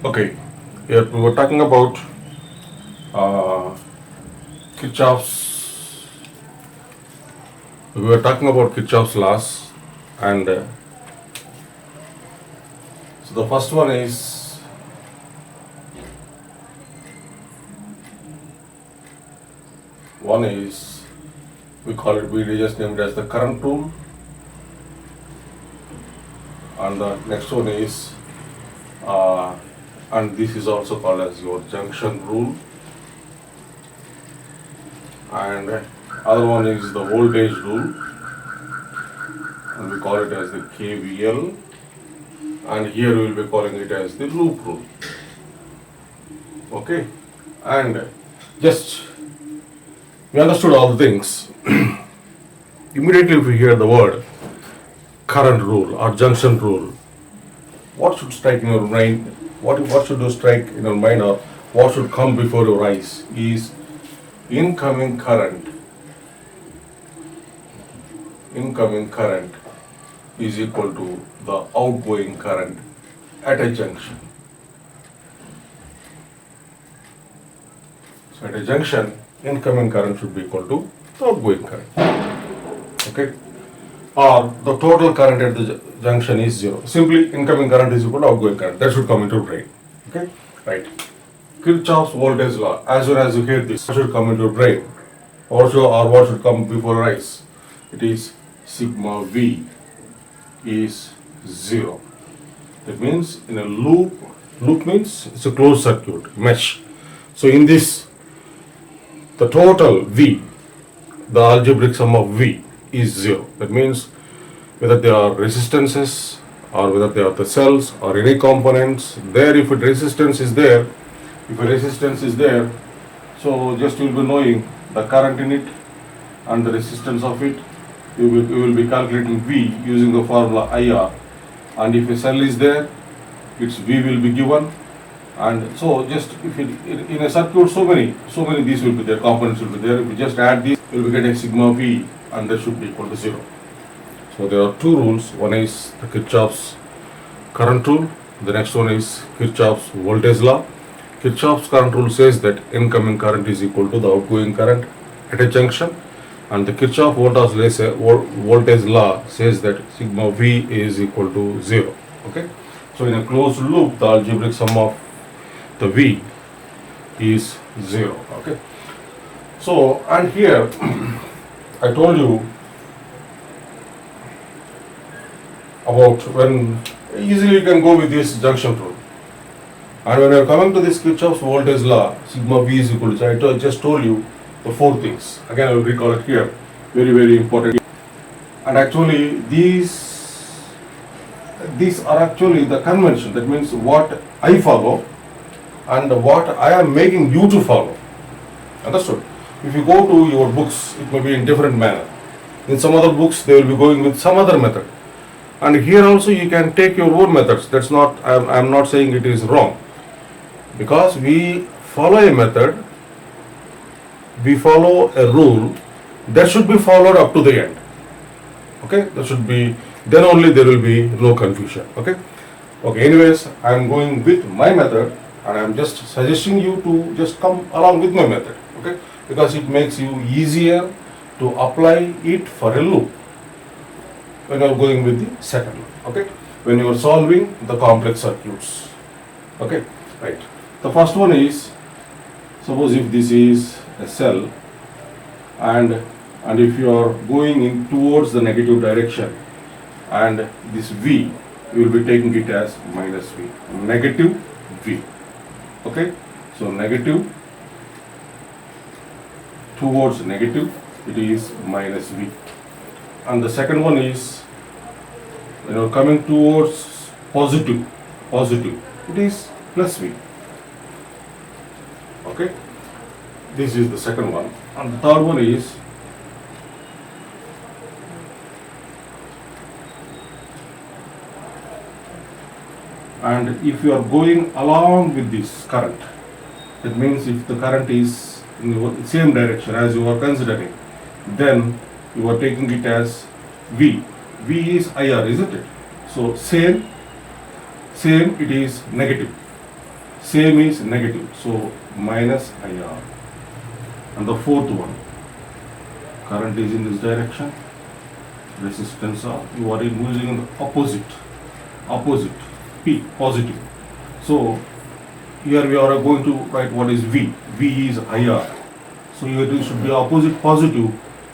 Okay, here we were talking about uh, Kirchhoff's. We were talking about Kirchhoff's laws, and so the first one is we call it, we just named it as the current rule, and the next one is uh, and this is also called as your junction rule, and other one is the voltage rule, and we call it as the KVL, and here we will be calling it as the loop rule. Okay, and just we understood all the things. Immediately, if we hear the word current rule or junction rule, what should strike in your mind? What should you strike in your mind, or what should come before your eyes? Is incoming current. Incoming current is equal to the outgoing current at a junction. So at a junction, incoming current should be equal to the outgoing current. Okay? Or the total current at the junction is zero. Simply incoming current is equal to outgoing current. That should come into your brain. Okay? Right. Kirchhoff's voltage law. As soon as you hear this, what should come into your brain? Or what should come before your eyes? It is sigma V is zero. That means in a loop means it's a closed circuit, mesh. So in this, the total V, the algebraic sum of V is zero. That means whether they are resistances or whether they are the cells or any components, there if a resistance is there, so just you will be knowing the current in it and the resistance of it. You will be calculating V using the formula IR, and if a cell is there, its V will be given, and so just if it, in a circuit so many these will be there, components will be there. If you just add these, you will be getting sigma V, and that should be equal to zero. So there are two rules. One is the Kirchhoff's current rule. The next one is Kirchhoff's voltage law. Kirchhoff's current rule says that incoming current is equal to the outgoing current at a junction, and the Kirchhoff voltage law says that sigma V is equal to zero. Okay. So in a closed loop, the algebraic sum of the V is zero. Okay. So, and here I told you about when easily you can go with this junction rule. And when you are coming to this Kirchhoff's voltage law, sigma V is equal to, I just told you the four things. Again, I will recall it here. Very, very important. And actually, these are actually the convention. That means what I follow and what I am making you to follow. Understood? If you go to your books, it may be in different manner. In some other books, they will be going with some other method. And here also you can take your own methods. That's not, I am not saying it is wrong. Because we follow a method, we follow a rule that should be followed up to the end. Okay, that should be, then only there will be no confusion. Okay, anyways, I am going with my method, and I am just suggesting you to just come along with my method. Okay, because it makes you easier to apply it for a loop when you are going with the second loop. Okay, when you are solving the complex circuits. Okay, right. The first one is, suppose if this is a cell, and if you are going in towards the negative direction, and this V, you will be taking it as minus V, negative V. Okay, so negative towards negative, it is minus V. And the second one is, when you are coming towards positive, it is plus V. Okay, this is the second one. And the third one is, and if you are going along with this current, that means if the current is in the same direction as you are considering, then you are taking it as V. V is IR, isn't it? So same it is negative. Same is negative, so minus IR. And the fourth one, current is in this direction, resistance R, you are using the opposite, P, positive. So here we are going to write what is V. V is IR. So here it should be opposite positive,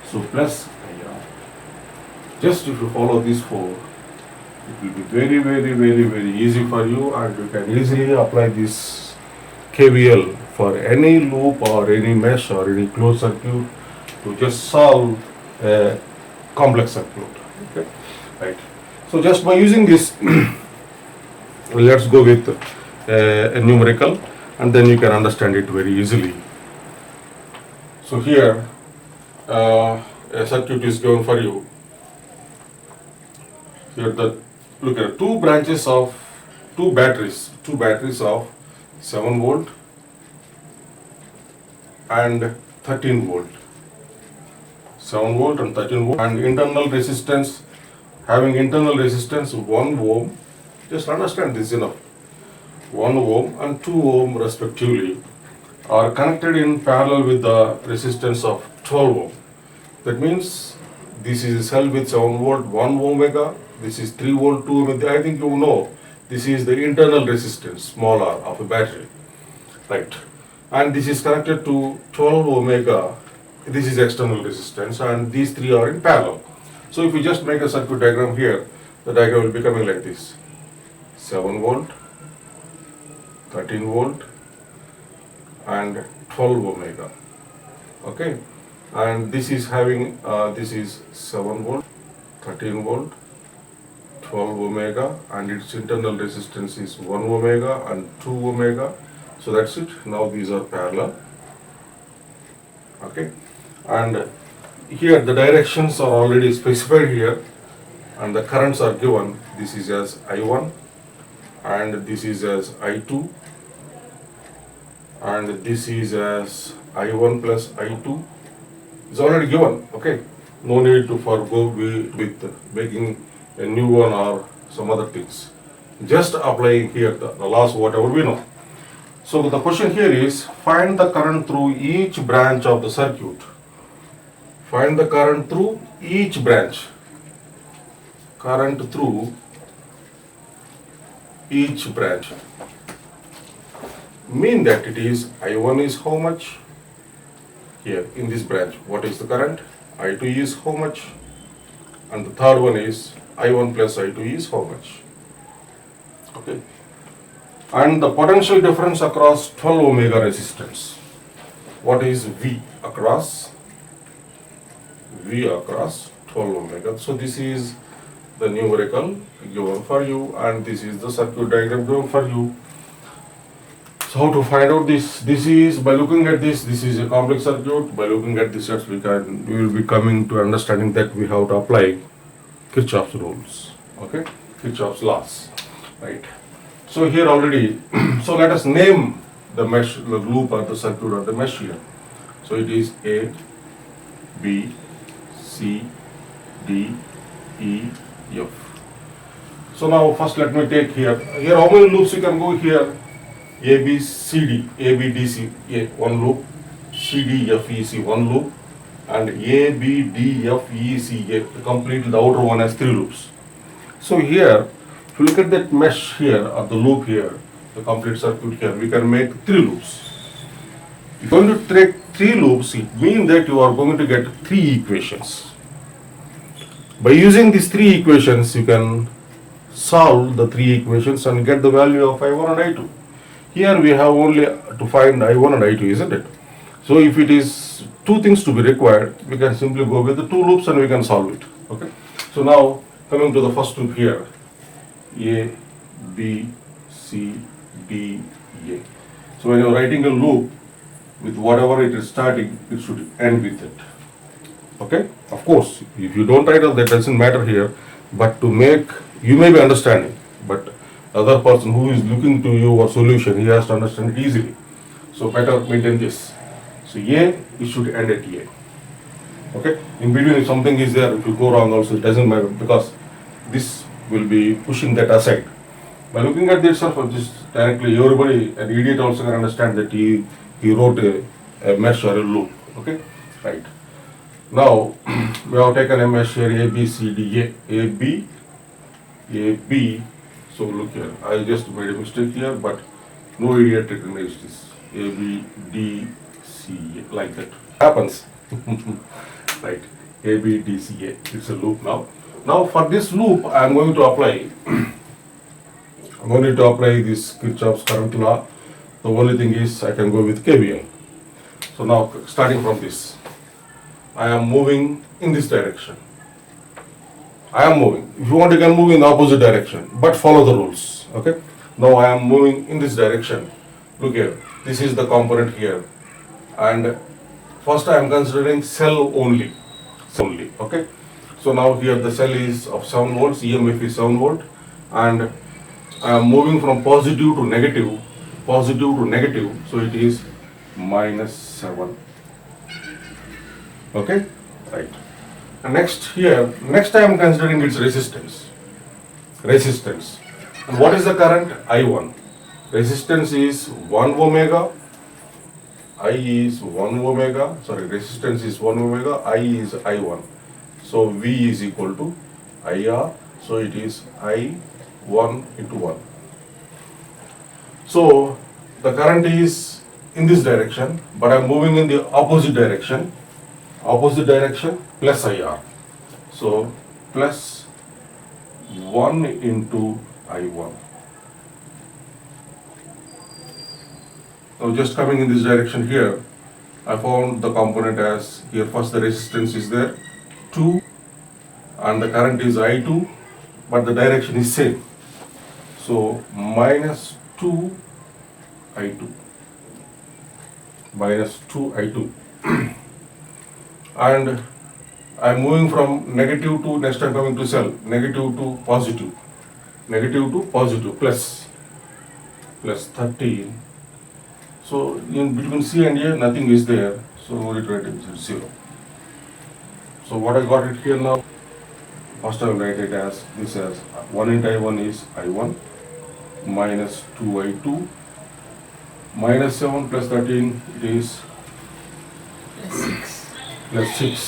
so plus IR. Just if you follow these four, it will be very easy for you, and you can easily apply this KVL for any loop or any mesh or any closed circuit to just solve a complex circuit. Okay, right. So just by using this, let's go with a numerical, and then you can understand it very easily. So here a circuit is given for you. Here look at two batteries of 7 volt and 13 volt. 7 volt and 13 volt, and having internal resistance 1 ohm. Just understand this enough. 1 ohm and 2 ohm respectively are connected in parallel with the resistance of 12 ohm. That means this is a cell with 7 volt 1 omega, this is 3 volt 2 omega. I think you know this is the internal resistance, small r, of a battery, right? And this is connected to 12 omega, this is external resistance, and these three are in parallel. So if we just make a circuit diagram here, the diagram will be coming like this: 7 volt, 13 volt, and 12 omega. Okay, and this is having this is 7 volt, 13 volt, 12 omega, and its internal resistance is 1 omega and 2 omega. So that's it. Now these are parallel. Okay, and here the directions are already specified here, and the currents are given. This is as I1, and this is as I2, and this is as I1 plus I2. It's already given. Okay, no need to forego with making a new one or some other things. Just applying here the laws, whatever we know. So the question here is, find the current through each branch of the circuit. Find the current through each branch. Current through each branch. Mean that it is I1 is how much? Here in this branch, what is the current? I2 is how much? And the third one is I1 plus I2 is how much? Okay. And the potential difference across 12 omega resistance. What is V across? V across 12 omega. So this is the numerical given for you, and this is the circuit diagram given for you. So how to find out this? This is by looking at this. This is a complex circuit. By looking at this, we will be coming to understanding that we have to apply Kirchhoff's rules. Okay, Kirchhoff's laws, right? So here already, so let us name the mesh, the loop or the circuit or the mesh here. So it is A, B, C, D, E, F. So now first let me take here. Here how many loops you can go here? A, B, C, D, A, B, D, C, A, one loop, C, D, F, E, C, one loop, and A, B, D, F, E, C, A, complete the outer one has 3 loops. So here, if you look at that mesh here, or the loop here, the complete circuit here, we can make 3 loops. If you are going to take 3 loops, it means that you are going to get 3 equations. By using these 3 equations, you can solve the 3 equations and get the value of I1 and I2. Here we have only to find I1 and I2, isn't it? So if it is 2 things to be required, we can simply go with the 2 loops and we can solve it. Okay. So now coming to the first loop here, A, B, C, D, A. So when you are writing a loop, with whatever it is starting, it should end with it. Okay. Of course, if you don't write it, that doesn't matter here. But to make, you may be understanding, but other person who is looking to your solution, he has to understand it easily. So better maintain this. So A, it should end at A. Okay. In between, if something is there, if you go wrong also, it doesn't matter, because this will be pushing that aside. By looking at this itself, just directly everybody, an idiot also can understand that he wrote a mesh or a loop. Okay, right. Now we have taken a mesh here A B C D A B A B. So look here, I just made a mistake here, but no idiot recognized this. A B D C A like that happens. Right. A B D C A. It's a loop now. Now for this loop, I am going to apply. I'm going to apply this Kirchhoff's current law. The only thing is I can go with KVL. So now starting from this, I am moving in this direction. I am moving. If you want, you can move in the opposite direction, but follow the rules. Okay. Now I am moving in this direction. Look here. This is the component here, and first I am considering cell only. Only. Okay. So now here the cell is of 7 volts. EMF is 7 volt, and I am moving from positive to negative, so it is -7. Okay, right. And next I am considering its resistance. And what is the current? I1. Resistance is 1 ohmega. Resistance is 1 ohmega. I is I1. So V is equal to IR. So it is I1 into 1. So the current is in this direction, but I am moving in the opposite direction plus IR. So plus 1 into I1. Now just coming in this direction here, I found the component as here first the resistance is there 2 and the current is I2, but the direction is same. So -2 I2. And I'm moving from negative to, next I'm coming to cell, negative to positive plus 13. So in between C and A nothing is there, so we write it as 0. So what I got it here now, first I will write it as this as 1 into I1 is I1 minus 2 I2 minus 7 plus 13 it is plus 6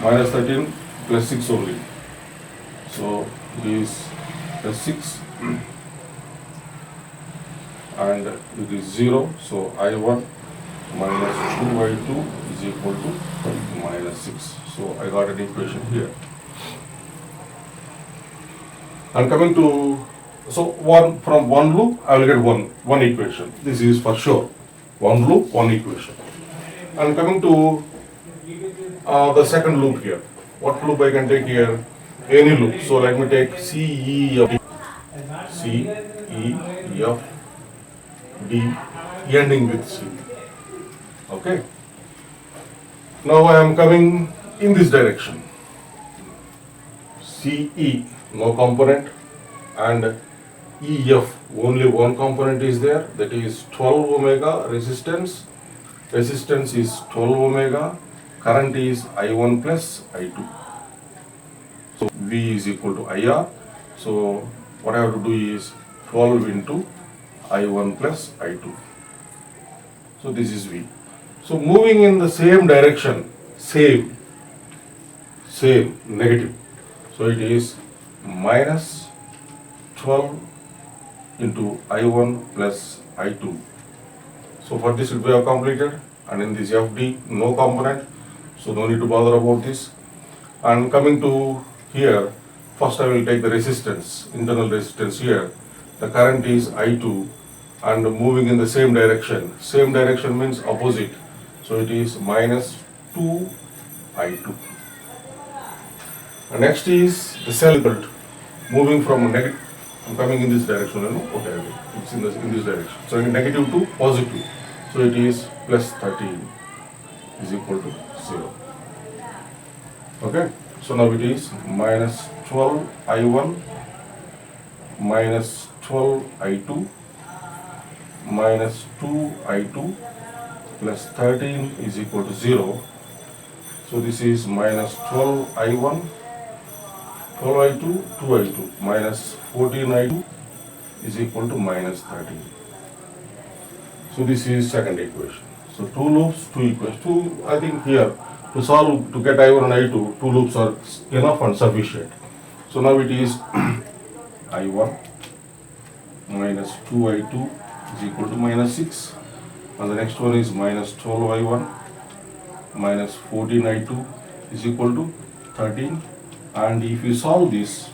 minus 13 plus 6 only, so it is plus 6 and it is 0, so I1 minus 2 I2 is equal to minus 6. So I got an equation here. And coming to, so from one loop I will get one equation. This is for sure. One loop, one equation. And coming to the second loop here. What loop I can take here? Any loop. So let me take C, E, F, D, ending with C. Okay. Now I am coming in this direction. CE, no component, and EF, only one component is there, that is 12 ohmega resistance. Resistance is 12 ohmega, current is I1 plus I2. So V is equal to IR. So what I have to do is 12 into I1 plus I2. So this is V. So moving in the same direction, same, negative. So it is minus 12 into I1 plus I2. So for this we have completed, and in this FD no component, so no need to bother about this. And coming to here, first I will take the resistance, internal resistance here. The current is I2 and moving in the same direction. Same direction means opposite. So it is minus 2 I2. And next is the cell current moving from negative. I'm coming in this direction. Okay, it's in this direction. So negative to positive. So it is plus 13 is equal to 0. Okay. So now it is minus 12 I1 minus 12 I2 minus 2 I2 plus 13 is equal to 0. So this is minus 12 I1 12i2, 2i2 minus 14i2 is equal to minus 13. So this is second equation. So two loops, two equations. I think here to solve, to get I1 and I2, two loops are enough and sufficient. So now it is I1 minus 2i2 is equal to minus 6. And the next one is minus 12i1 minus 14i2 is equal to 13. And if you solve this,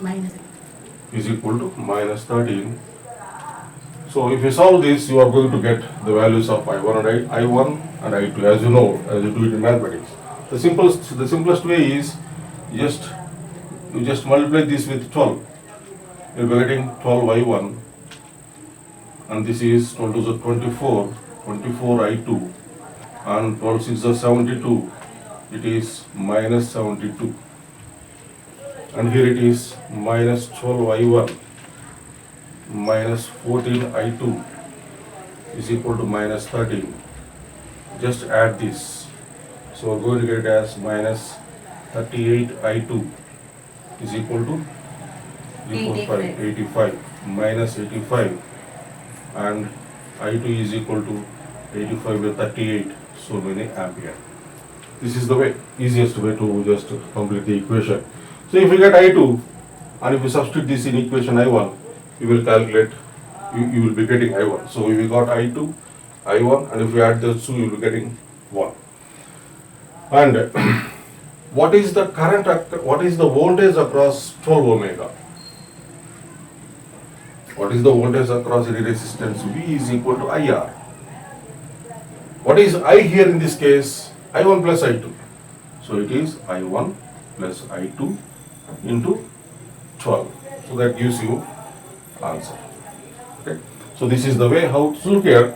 is equal to minus 13. So if you solve this, you are going to get the values of I1 and I1 and I2, as you know, as you do it in mathematics. The simplest way is you just multiply this with 12. You'll be getting 12I1, and this is 12 to the 24, 24I2, and 12 6 is 72. It is minus 72, and here it is minus 12I1 minus 14I2 is equal to minus 13. Just add this. So we're going to get it as minus 38I2 is equal to 85 minus 85, and I2 is equal to 85 by 38, so many ampere. This is the way, easiest way to just complete the equation. So if you get I2 and if you substitute this in equation I1, you will calculate, you will be getting I1. So if you got I2, I1, and if you add those two, you will be getting 1. And what is the current, what is the voltage across 12 omega? What is the voltage across any resistance? V is equal to IR. What is I here in this case? I1 plus I2. So it is I1 plus I2 into 12. So that gives you answer. Okay. So this is the way how to look here.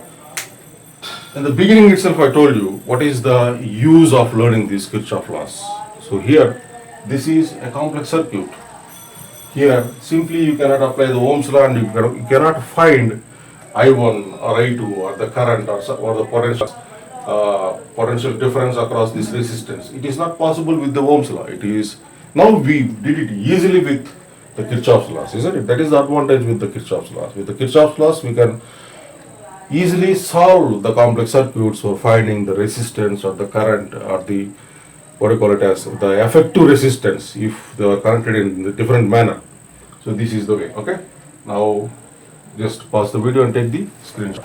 In the beginning itself I told you what is the use of learning these Kirchhoff laws. So here this is a complex circuit. Here simply you cannot apply the Ohm's law, and you cannot find I1 or I2 or the current or the potential difference across this resistance. It is not possible with the Ohm's law. It is, now we did it easily with the Kirchhoff's laws, isn't it? That is the advantage with the Kirchhoff's laws. With the Kirchhoff's laws, we can easily solve the complex circuits for finding the resistance or the current or the, what do you call it as, the effective resistance if they are connected in a different manner. So this is the way, okay? Now just pause the video and take the screenshot.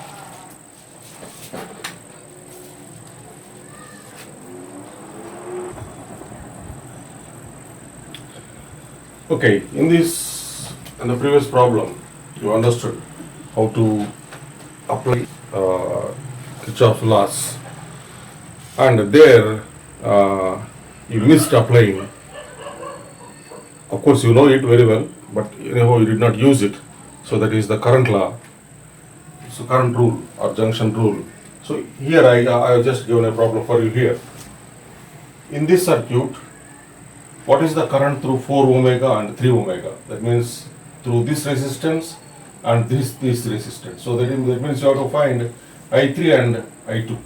Okay, in the previous problem, you understood how to apply Kirchhoff's laws, and there you missed applying. Of course, you know it very well, but anyhow you did not use it. So that is the current law, so current rule or junction rule. So here I have just given a problem for you here. In this circuit, what is the current through 4 omega and 3 omega? That means through this resistance and this resistance. So that means you have to find I3 and I2.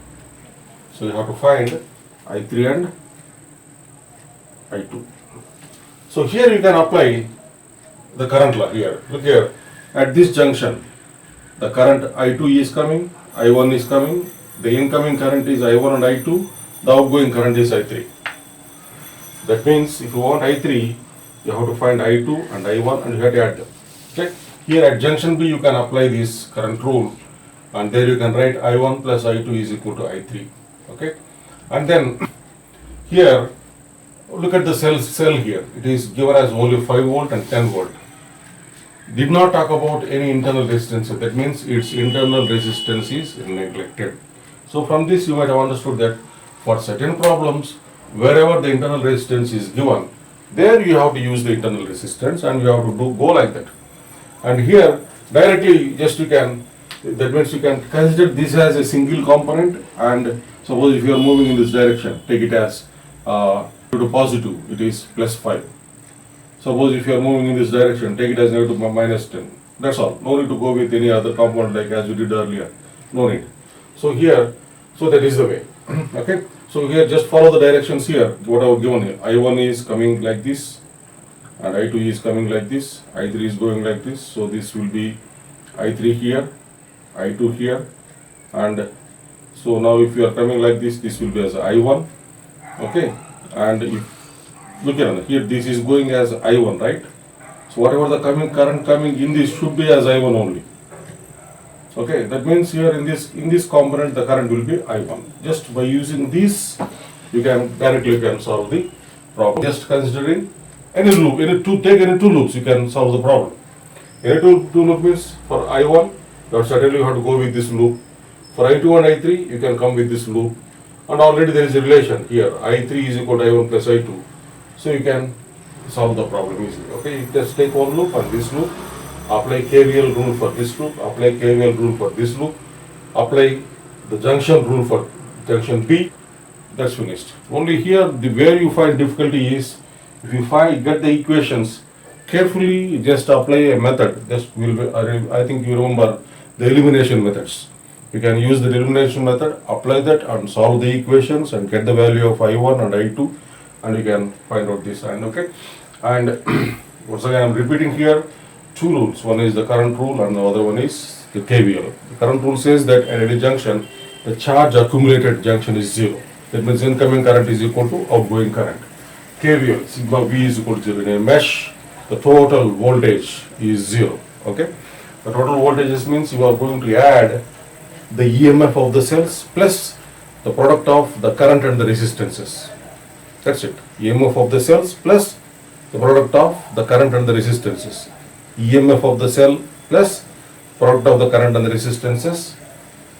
So you have to find I3 and I2. So here you can apply the current law here. Look here, at this junction, the current I2 is coming, I1 is coming, the incoming current is I1 and I2, the outgoing current is I3. That means if you want I3, you have to find I2 and I1 and you have to add them. Okay? Here at junction B, you can apply this current rule, and there you can write I1 plus I2 is equal to I3. Okay? And then here, look at the cell here. It is given as only 5 volt and 10 volt. Did not talk about any internal resistance. That means its internal resistance is neglected. So from this you might have understood that for certain problems, wherever the internal resistance is given, there you have to use the internal resistance and you have to go like that. And here directly just you can, that means you can consider this as a single component, and suppose if you are moving in this direction, take it as to positive, it is plus 5. Suppose if you are moving in this direction, take it as negative minus 10. That's all. No need to go with any other component like as you did earlier. No need. So here, so that is the way. Okay. So here just follow the directions here, what I have given here. I1 is coming like this, and I2 is coming like this, I3 is going like this, so this will be I3 here, I2 here, and so now if you are coming like this will be as I1, okay, and if look at here, this is going as I1, right? So whatever the current coming in this should be as I1 only. Okay, that means here in this component the current will be I1. Just by using this, you can directly solve the problem. Just considering any loop, take any two loops, you can solve the problem. Any two loop means for I1, you certainly have to go with this loop. For I2 and I3, you can come with this loop. And already there is a relation here. I3 is equal to I1 plus I2. So you can solve the problem easily. Okay, you just take one loop and this loop, apply KVL rule for this loop, apply KVL rule for this loop, apply the junction rule for junction B. That's finished. Only here, where you find difficulty is, if you get the equations, carefully just apply a method. I think you remember the elimination methods. You can use the elimination method, apply that and solve the equations and get the value of I1 and I2, and you can find out this and okay. And once again, I'm repeating here two rules. One is the current rule and the other one is the KVL. The current rule says that at any junction, the charge accumulated junction is 0. That means incoming current is equal to outgoing current. KVL, sigma V is equal to 0. In a mesh, the total voltage is 0. Okay? The total voltage means you are going to add the EMF of the cells plus the product of the current and the resistances. That's it. EMF of the cells plus the product of the current and the resistances. EMF of the cell plus product of the current and the resistances.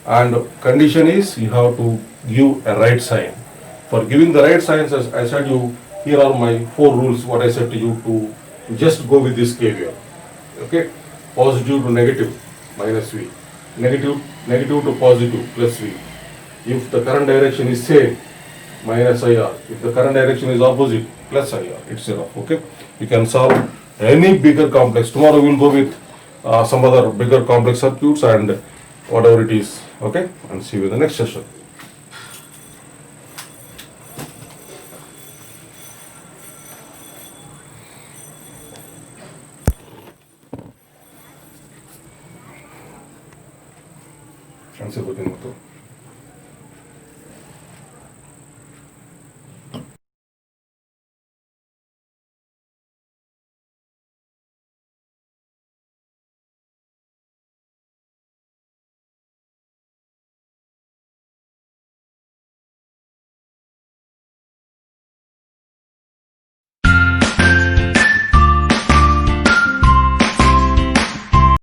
And condition is you have to give a right sign. For giving the right signs, as I said you, here are my 4 rules, what I said to you to just go with this KVL. Okay? Positive to negative, minus V. Negative to positive, plus V. If the current direction is same, minus IR. If the current direction is opposite, plus IR. It's enough. Okay? You can solve any bigger complex. Tomorrow we will go with some other bigger complex circuits and whatever it is. Okay? And see you in the next session. Answer